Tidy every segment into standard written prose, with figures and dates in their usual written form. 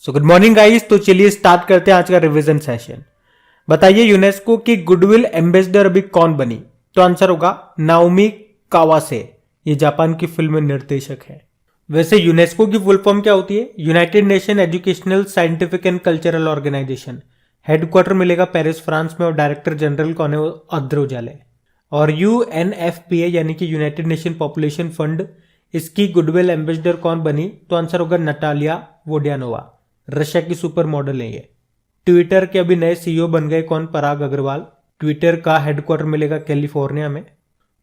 So good morning guys. तो चलिए start करते हैं आज का रिवीजन सेशन। बताइए यूनेस्को की गुडविल एम्बेसडर अभी कौन बनी? तो आंसर होगा नाओमी कावासे। ये जापान की फिल्म निर्देशक है। वैसे यूनेस्को की फुल फॉर्म क्या होती है? United Nation educational scientific and cultural organisation. Headquarter मिलेगा पेरिस फ्रांस में और डायरेक्टर जनरल कौन है? अद्रोजाले। और यूएनएफपीए यानी कि यूनाइटेड नेशन पॉपुलेशन फंड, इसकी गुडविल एम्बेसडर कौन बनी? तो आंसर होगा नटालिया वोडियानोवा। रशिया की सुपर मॉडल है ये। ट्विटर के अभी नए सीईओ बन गए कौन? पराग अग्रवाल। ट्विटर का हेडक्वार्टर मिलेगा कैलिफोर्निया में।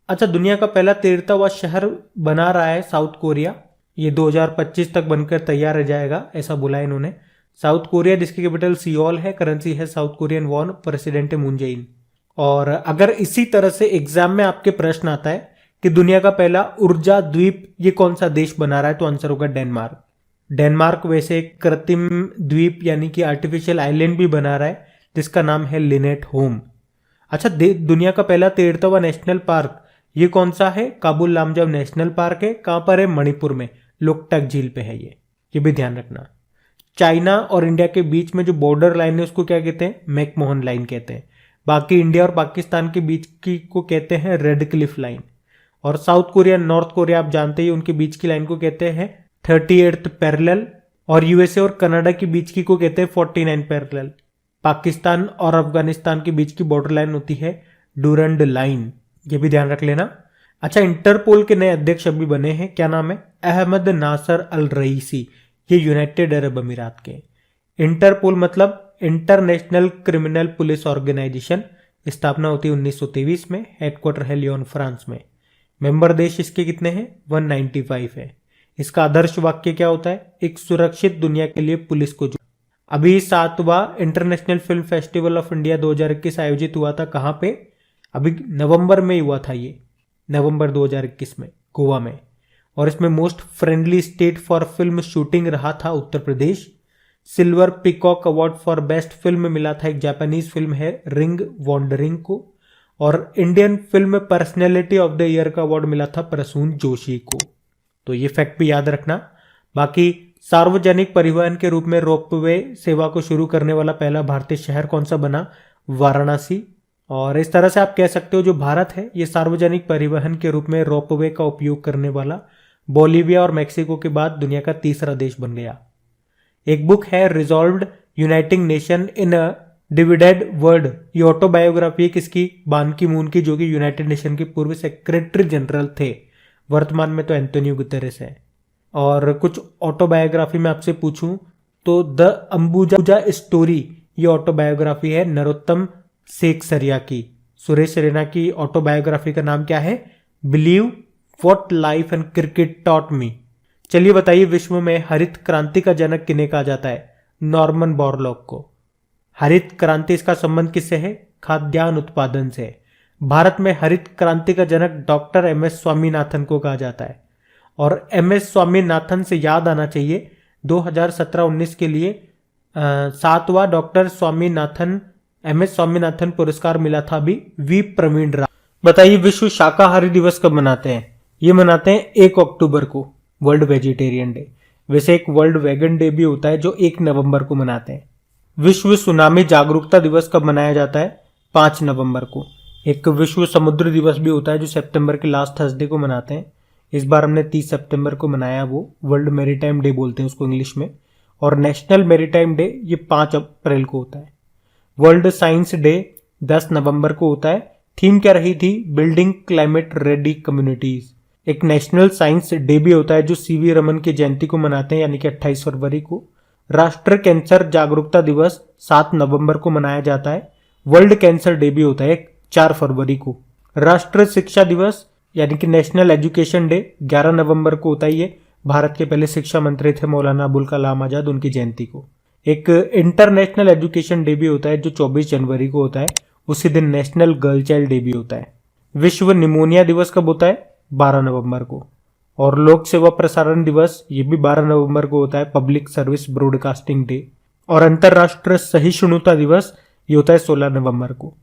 अच्छा, दुनिया का पहला 13वां शहर बना रहा है साउथ कोरिया। ये 2025 तक बनकर तैयार रह जाएगा, ऐसा बोला है इन्होंने। साउथ कोरिया जिसकी कैपिटल सियोल है, करेंसी है साउथ कोरियन वॉन, प्रेसिडेंट है मून जेइन। और अगर इसी तरह से एग्जाम में आपके प्रश्न आता है कि दुनिया का पहला ऊर्जा द्वीप ये कौन सा देश बना रहा है, तो आंसर होगा डेनमार्क। डेनमार्क वैसे एक कृत्रिम द्वीप यानी कि आर्टिफिशियल आइलैंड भी बना रहा है जिसका नाम है लिनेट होम। अच्छा, दुनिया का पहला 13वां नेशनल पार्क ये कौन सा है? काबुल लामजाव नेशनल पार्क है। कहां पर है? मणिपुर में, लोकटक झील पे है ये भी ध्यान रखना। चाइना और इंडिया के बीच में जो बॉर्डर लाइन है उसको क्या कहते हैं? मैकमोहन लाइन कहते हैं। बाकी इंडिया और पाकिस्तान के बीच की को कहते हैं रेड क्लिफ लाइन। और साउथ कोरिया नॉर्थ कोरिया आप जानते ही, उनके बीच की लाइन को कहते हैं 38th पैरेलल। और यूएसए और कनाडा के बीच की को कहते हैं 49 पैरेलल। पाकिस्तान और अफगानिस्तान के बीच की बॉर्डर लाइन होती है डूरंड लाइन, ये भी ध्यान रख लेना। अच्छा, इंटरपोल के नए अध्यक्ष अभी बने हैं, क्या नाम है? अहमद नासर अल रईसी। ये यूनाइटेड अरब अमीरात के। इंटरपोल मतलब इंटरनेशनल क्रिमिनल पुलिस ऑर्गेनाइजेशन। स्थापना होती है 1923 में। हेडक्वार्टर है लियोन फ्रांस में। मेंबर देश इसके कितने हैं? 195 है। इसका आदर्श वाक्य क्या होता है? एक सुरक्षित दुनिया के लिए पुलिस को अभी 7वां international film festival of India 2021 आयोजित हुआ था। कहां पे? अभी नवंबर में हुआ था ये, नवंबर 2021 में गोवा में। और इसमें most friendly state for film shooting रहा था Uttar Pradesh. Silver peacock award for best film मिला था, एक जापानीज फिल्म है रिंग वॉन्डरिंग को। और Indian film personality of the year का अवार्ड मिला था प्रसून जोशी को। तो ये फैक्ट भी याद रखना। बाकी सार्वजनिक परिवहन के रूप में रोपवे सेवा को शुरू करने वाला पहला भारतीय शहर कौन सा बना? वाराणसी। और इस तरह से आप कह सकते हो जो भारत है ये सार्वजनिक परिवहन के रूप में रोपवे का उपयोग करने वाला बोलीविया और मैक्सिको के बाद दुनिया का तीसरा देश बन गया। एक बुक है resolved uniting nation in a divided world. ये ऑटोबायोग्राफी है किसकी? बान की मून की, जो कि यूनाइटेड नेशन के पूर्व सेक्रेटरी जनरल थे। वर्तमान में तो एंटोनियो गुतेरेस है। और कुछ ऑटोबायोग्राफी में आपसे पूछूं तो द अंबुजा स्टोरी ये ऑटोबायोग्राफी है नरोत्तम सेकसरिया की। सुरेश रैना की ऑटोबायोग्राफी का नाम क्या है? Believe what life and cricket taught me. चलिए बताइए, विश्व में हरित क्रांति का जनक किन्हें कहा जाता है? नॉर्मन बोरलॉग को। हरित क्रांति इसका संबंध किससे है? खाद्यान्न उत्पादन से। भारत में हरित क्रांति का जनक डॉक्टर एमएस स्वामीनाथन को कहा जाता है। और एमएस स्वामीनाथन से याद आना चाहिए 2017-19 के लिए 7वां डॉक्टर स्वामीनाथन एमएस स्वामीनाथन पुरस्कार मिला था अभी वी प्रवीण राव। बताइए विश्व शाकाहारी दिवस कब मनाते हैं? ये मनाते हैं 1 अक्टूबर को, वर्ल्ड वेजिटेरियन डे। वैसे एक वर्ल्ड वेगन डे भी होता है जो 1 नवंबर को मनाते हैं। विश्व सुनामी जागरूकता दिवस कब मनाया जाता है? 5 नवंबर को। एक विश्व समुद्र दिवस भी होता है जो सितंबर के लास्ट थर्सडे को मनाते हैं। इस बार हमने 30 सितंबर को मनाया, वो वर्ल्ड मैरीटाइम डे बोलते हैं उसको इंग्लिश में। और नेशनल मैरीटाइम डे ये 5 अप्रैल को होता है। वर्ल्ड साइंस डे 10 नवंबर को होता है। थीम क्या रही थी? Building climate ready communities. एक नेशनल साइंस डे भी होता है जो सीवी रमन की जयंती को मनाते हैं, यानी कि 28 फरवरी को। राष्ट्रीय कैंसर जागरूकता दिवस 7 नवंबर को मनाया जाता है। वर्ल्ड कैंसर डे भी होता है 4 फरवरी को। राष्ट्रीय शिक्षा दिवस यानी कि नेशनल एजुकेशन डे 11 नवंबर को होता है। ये भारत के पहले शिक्षा मंत्री थे मौलाना अबुल कलाम आजाद, उनकी जयंती को। एक इंटरनेशनल एजुकेशन डे भी होता है जो 24 जनवरी को होता है। उसी दिन नेशनल गर्ल चाइल्ड डे भी होता है। विश्व निमोनिया दिवस कब होता है? 12 नवंबर को। और लोक सेवा प्रसारण दिवस ये भी 12 नवंबर को होता है, पब्लिक सर्विस ब्रॉडकास्टिंग डे। और अंतरराष्ट्रीय सहिष्णुता दिवस ये होता है 16 नवंबर को।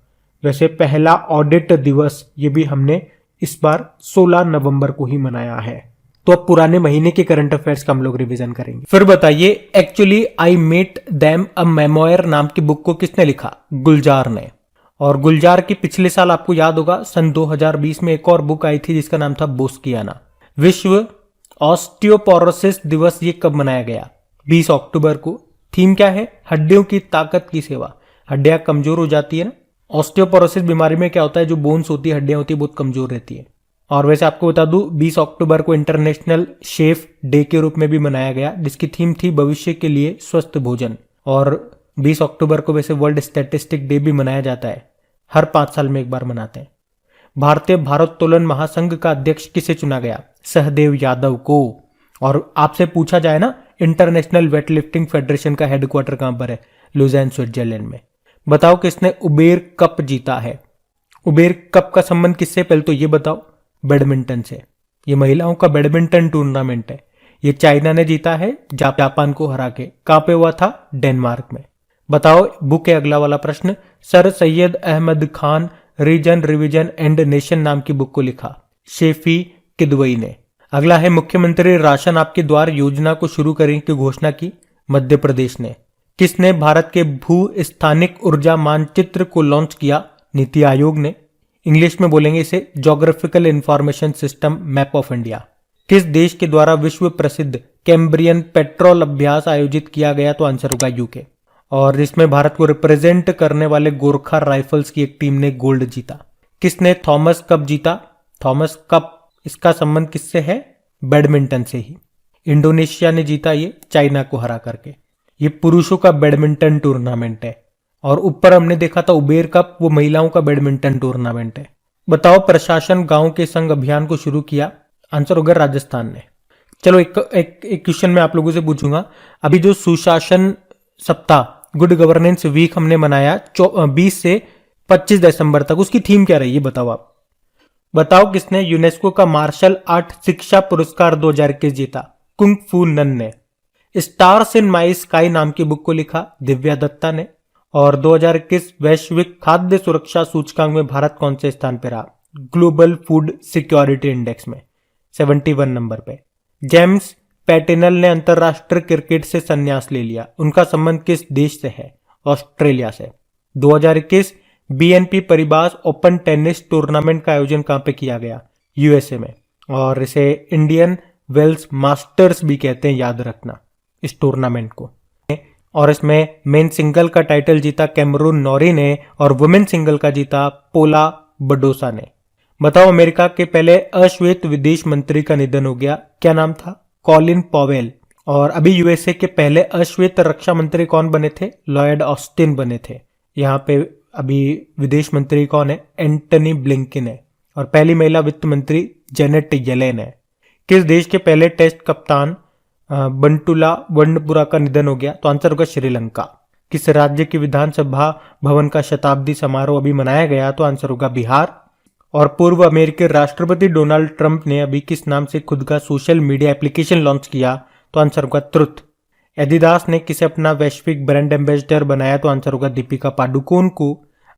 वैसे पहला ऑडिट दिवस ये भी हमने इस बार 16 नवंबर को ही मनाया है। तो अब पुराने महीने के करंट अफेयर्स का हम लोग रिवीजन करेंगे। फिर बताइए, actually I met them a memoir नाम की बुक को किसने लिखा? गुलजार ने। और गुलजार की पिछले साल आपको याद होगा सन 2020 में एक और बुक आई थी जिसका नाम था बोस्कियाना। विश्व ऑस्टियोपोरोसिस दिवस ये कब मनाया गया? 20 अक्टूबर को। थीम क्या है? हड्डियों की ताकत की सेवा। हड्डियां कमजोर हो जाती है ना, ऑस्टियोपोरोसिस बीमारी में क्या होता है, जो बोन्स होती है, हड्डियां होती है, बहुत कमजोर रहती है। और वैसे आपको बता दूं 20 अक्टूबर को इंटरनेशनल शेफ डे के रूप में भी मनाया गया, जिसकी थीम थी भविष्य के लिए स्वस्थ भोजन। और 20 अक्टूबर को वैसे वर्ल्ड स्टैटिस्टिक डे भी मनाया जाता है, हर 5 साल में एक बार मनाते हैं। भारतीय भारोत्तोलन महासंघ का अध्यक्ष किसे चुना गया? सहदेव यादव को। और आपसे पूछा जाए ना, इंटरनेशनल वेटलिफ्टिंग फेडरेशन का हेडक्वार्टर कहां पर है? लुज़ेन, स्विट्जरलैंड में। बताओ किसने उबेर कप जीता है? उबेर कप का संबंध किससे? पहले तो ये बताओ। बैडमिंटन से। ये महिलाओं का बैडमिंटन टूर्नामेंट है। ये चाइना ने जीता है जापान को हरा के। कहां पे हुआ था? डेनमार्क में। बताओ बुक है अगला वाला प्रश्न। Sir Syed Ahmad Khan reason revision and nation नाम की बुक को लिखा? शेफी किदवई ने। अगला है, मुख्यमंत्री राशन आपके द्वार योजना को शुरू करने की घोषणा की? मध्य प्रदेश ने। किसने भारत के भू स्थानिक ऊर्जा मानचित्र को लॉन्च किया? नीति आयोग ने। इंग्लिश में बोलेंगे इसे geographical information system map of India. किस देश के द्वारा विश्व प्रसिद्ध कैम्ब्रियन पेट्रोल अभ्यास आयोजित किया गया? तो आंसर होगा यूके। और इसमें भारत को रिप्रेजेंट करने वाले गोरखा राइफल्स की एक टीम ने गोल्ड जीता। किसने थॉमस कप जीता? थॉमस कप, इसका संबंध किससे है? बैडमिंटन से ही। इंडोनेशिया ने जीता ये, चाइना को हरा करके। ये पुरुषों का बैडमिंटन टूर्नामेंट है। और ऊपर हमने देखा था उबेर कप, वो महिलाओं का बैडमिंटन टूर्नामेंट है। बताओ प्रशासन गांव के संग अभियान को शुरू किया? आंसर होगा राजस्थान ने। चलो एक क्वेश्चन मैं आप लोगों से पूछूंगा। अभी जो सुशासन सप्ताह, गुड गवर्नेंस वीक हमने मनाया 20 से 25 दिसंबर तक, उसकी थीम क्या रही? ये बताओ आप। बताओ किसने यूनेस्को का मार्शल आर्ट शिक्षा पुरस्कार 2021 जीता? कुंग फू नन ने। स्टार्स इन माई स्काई नाम की बुक को लिखा? दिव्या दत्ता ने। और 2021 वैश्विक खाद्य सुरक्षा सूचकांक में भारत कौन से स्थान पर रहा? ग्लोबल फूड सिक्योरिटी इंडेक्स में 71 नंबर पे। जेम्स पैटिनल ने अंतरराष्ट्रीय क्रिकेट से संन्यास ले लिया। उनका संबंध किस देश से है? ऑस्ट्रेलिया से। 2021 BNP Paribas open tennis tournament का आयोजन कहां पे किया गया? यूएसए में। और इसे इंडियन वेल्स मास्टर्स भी कहते हैं, याद रखना इस टूर्नामेंट को। और इसमें मेन सिंगल का टाइटल जीता कैमरून नॉरी ने और वुमेन सिंगल का जीता पोला बडोसा ने। बताओ अमेरिका के पहले अश्वेत विदेश मंत्री का निधन हो गया, क्या नाम था? Colin Powell. और अभी यूएसए के पहले अश्वेत रक्षा मंत्री कौन बने थे? लॉयड ऑस्टिन बने थे। यहाँ पे अभी विदेश मंत्री कौन है? एंटनी ब्लिंकन है। और पहली महिला वित्त मंत्री जेनेट येलेन है। किस देश के पहले टेस्ट कप्तान बंटुला वर्णपुरा का निधन हो गया? तो आंसर होगा श्रीलंका। किस राज्य की विधानसभा भवन का शताब्दी समारोह अभी मनाया गया? तो आंसर होगा बिहार। और पूर्व अमेरिकी राष्ट्रपति डोनाल्ड ट्रंप ने अभी किस नाम से खुद का सोशल मीडिया एप्लीकेशन लॉन्च किया? तो आंसर होगा ट्रुथ। एडिडास ने किसे अपना वैश्विक ब्रांड एम्बेसडर बनाया? तो आंसर होगा दीपिका पाडुकोन को।